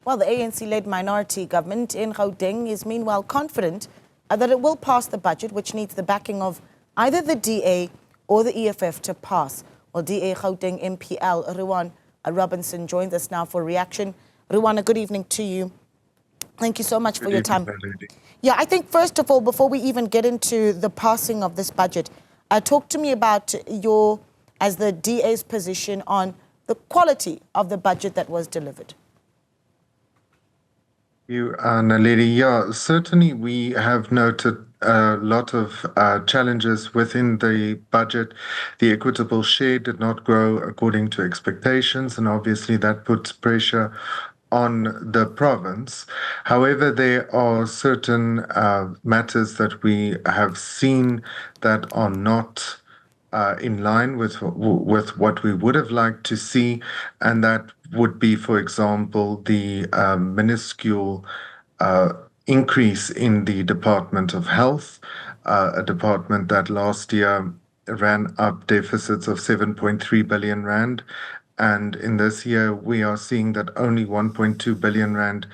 Well, the ANC-led minority government in Gauteng is meanwhile confident that it will pass the budget, which needs the backing of either the DA or the EFF to pass. Well, DA Gauteng MPL Ruhan Robinson joins us now for reaction. Ruhan, a good evening to you. Thank you so much for your time. Yeah, I think first of all, before we even get into the passing of this budget, talk to me about your, as the DA's position on the quality of the budget that was delivered. You, Naledi. Yeah, certainly we have noted a lot of challenges within the budget. The equitable share did not grow according to expectations, and obviously that puts pressure on the province. However, there are certain matters that we have seen that are not in line with what we would have liked to see, and that would be, for example, the minuscule increase in the Department of Health, a department that last year ran up deficits of 7.3 billion rand. And in this year, we are seeing that only 1.2 billion rand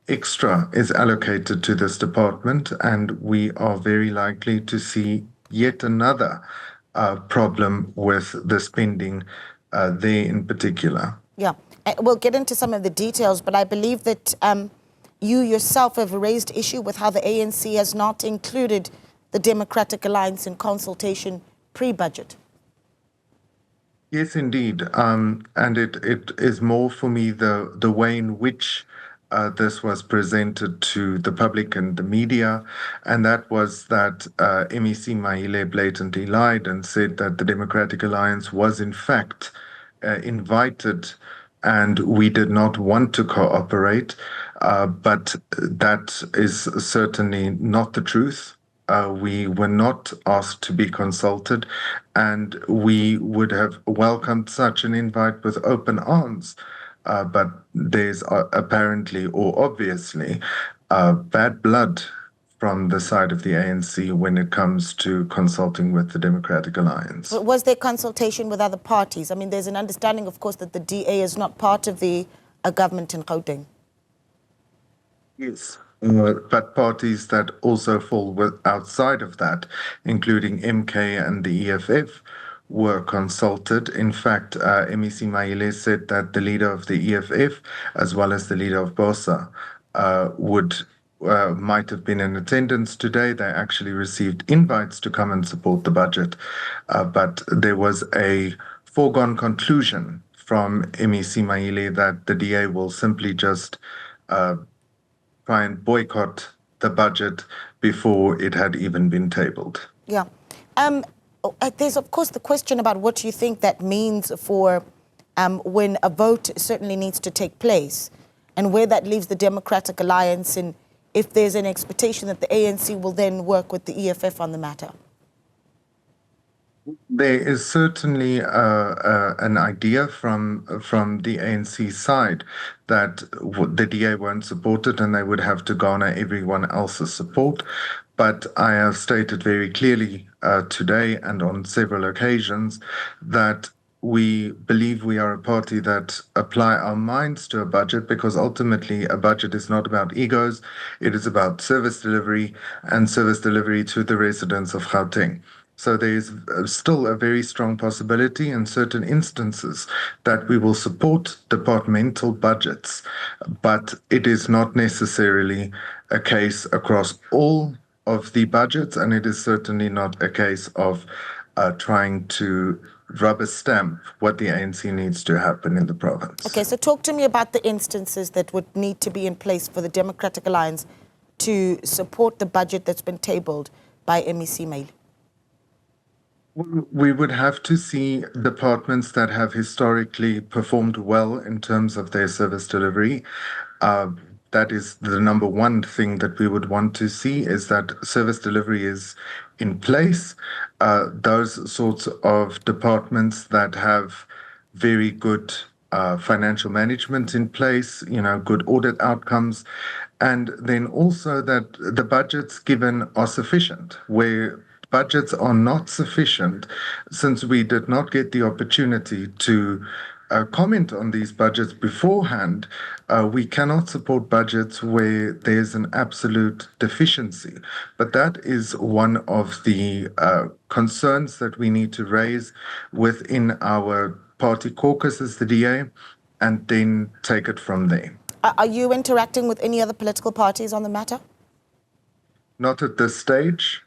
extra is allocated to this department, and we are very likely to see yet another problem with the spending there in particular. Yeah, we'll get into some of the details, but I believe that you yourself have raised issue with how the ANC has not included the Democratic Alliance in consultation pre-budget. Yes, indeed. And it is more for me the way in which this was presented to the public and the media, and that was that MEC Maile blatantly lied and said that the Democratic Alliance was in fact invited and we did not want to cooperate, but that is certainly not the truth. We were not asked to be consulted, and we would have welcomed such an invite with open arms. But there's apparently, or obviously, bad blood from the side of the ANC when it comes to consulting with the Democratic Alliance. Was there consultation with other parties? I mean, there's an understanding, of course, that the DA is not part of the government in Gauteng. Yes. But parties that also fall outside of that, including MK and the EFF, were consulted. In fact, MEC Maile said that the leader of the EFF, as well as the leader of BOSA, might have been in attendance today. They actually received invites to come and support the budget, but there was a foregone conclusion from MEC Maile that the DA will simply just try and boycott the budget before it had even been tabled. Yeah. There's, of course, the question about what you think that means for when a vote certainly needs to take place and where that leaves the Democratic Alliance, and if there's an expectation that the ANC will then work with the EFF on the matter. There is certainly an idea from the ANC side that the DA won't support it and they would have to garner everyone else's support. But I have stated very clearly today and on several occasions that we believe we are a party that apply our minds to a budget, because ultimately a budget is not about egos. It is about service delivery and service delivery to the residents of Gauteng. So there is still a very strong possibility in certain instances that we will support departmental budgets, but it is not necessarily a case across all of the budgets, and it is certainly not a case of trying to rubber stamp what the ANC needs to happen in the province. Okay, so talk to me about the instances that would need to be in place for the Democratic Alliance to support the budget that's been tabled by MEC Maile. We would have to see departments that have historically performed well in terms of their service delivery. That is the number one thing that we would want to see, is that service delivery is in place. Those sorts of departments that have very good financial management in place, good audit outcomes, and then also that the budgets given are sufficient. Where budgets are not sufficient, since we did not get the opportunity to comment on these budgets beforehand, we cannot support budgets where there's an absolute deficiency. But that is one of the concerns that we need to raise within our party caucuses, the DA, and then take it from there. Are you interacting with any other political parties on the matter? Not at this stage.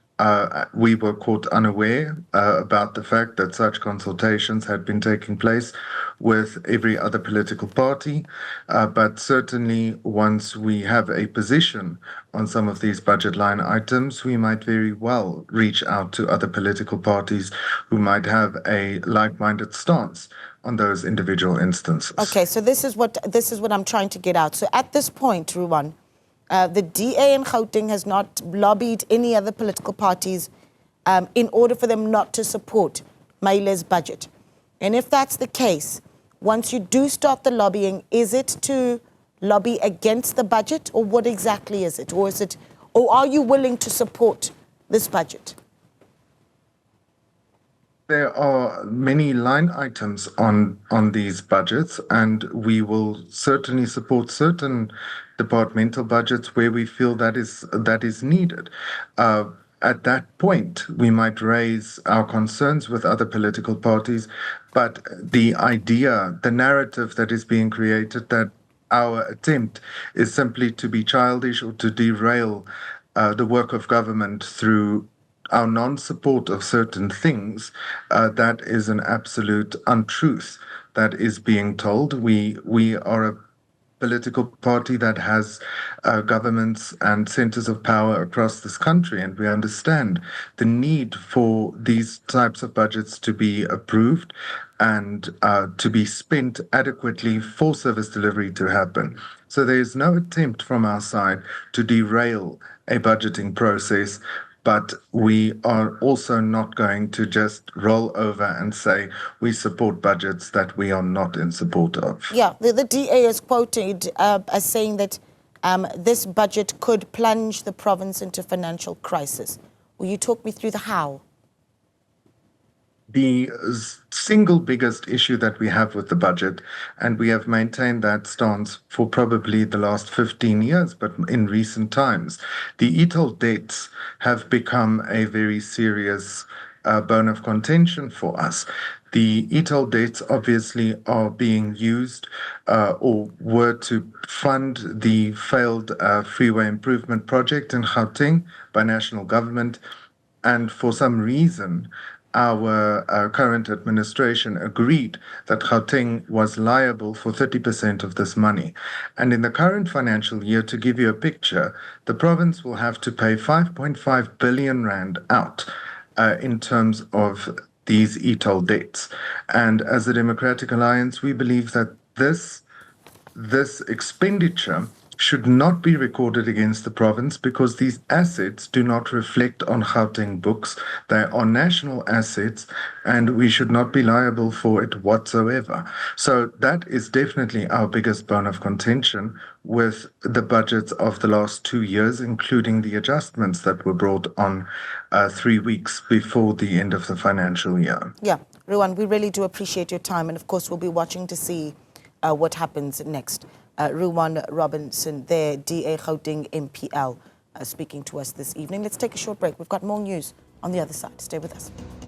We were caught unaware about the fact that such consultations had been taking place with every other political party. But certainly, once we have a position on some of these budget line items, we might very well reach out to other political parties who might have a like-minded stance on those individual instances. Okay, so this is what I'm trying to get out. So at this point, Ruhan, the DA in Gauteng has not lobbied any other political parties in order for them not to support Maile's budget. And if that's the case, once you do start the lobbying, is it to lobby against the budget, or what exactly is it? Or are you willing to support this budget? There are many line items on these budgets, and we will certainly support certain departmental budgets where we feel that is needed. At that point, we might raise our concerns with other political parties, but the idea, the narrative that is being created, that our attempt is simply to be childish or to derail the work of government through our non-support of certain things, that is an absolute untruth that is being told. We are a political party that has governments and centers of power across this country, and we understand the need for these types of budgets to be approved and to be spent adequately for service delivery to happen. So there is no attempt from our side to derail a budgeting process, but we are also not going to just roll over and say we support budgets that we are not in support of. Yeah, the DA is quoted as saying that this budget could plunge the province into financial crisis. Will you talk me through the how? The single biggest issue that we have with the budget, and we have maintained that stance for probably the last 15 years, but in recent times, the e-toll debts have become a very serious bone of contention for us. The e-toll debts obviously are being used or were to fund the failed freeway improvement project in Gauteng by national government, and for some reason, our current administration agreed that Gauteng was liable for 30% of this money. And in the current financial year, to give you a picture, the province will have to pay 5.5 billion rand out in terms of these e-toll debts. And as a Democratic Alliance, we believe that this expenditure should not be recorded against the province because these assets do not reflect on Gauteng books. They are national assets, and we should not be liable for it whatsoever. So that is definitely our biggest bone of contention with the budgets of the last 2 years, including the adjustments that were brought on 3 weeks before the end of the financial year. Yeah, Ruhan, we really do appreciate your time, and of course we'll be watching to see what happens next. Ruhan Robinson there, DA Gauteng MPL, speaking to us this evening. Let's take a short break. We've got more news on the other side. Stay with us.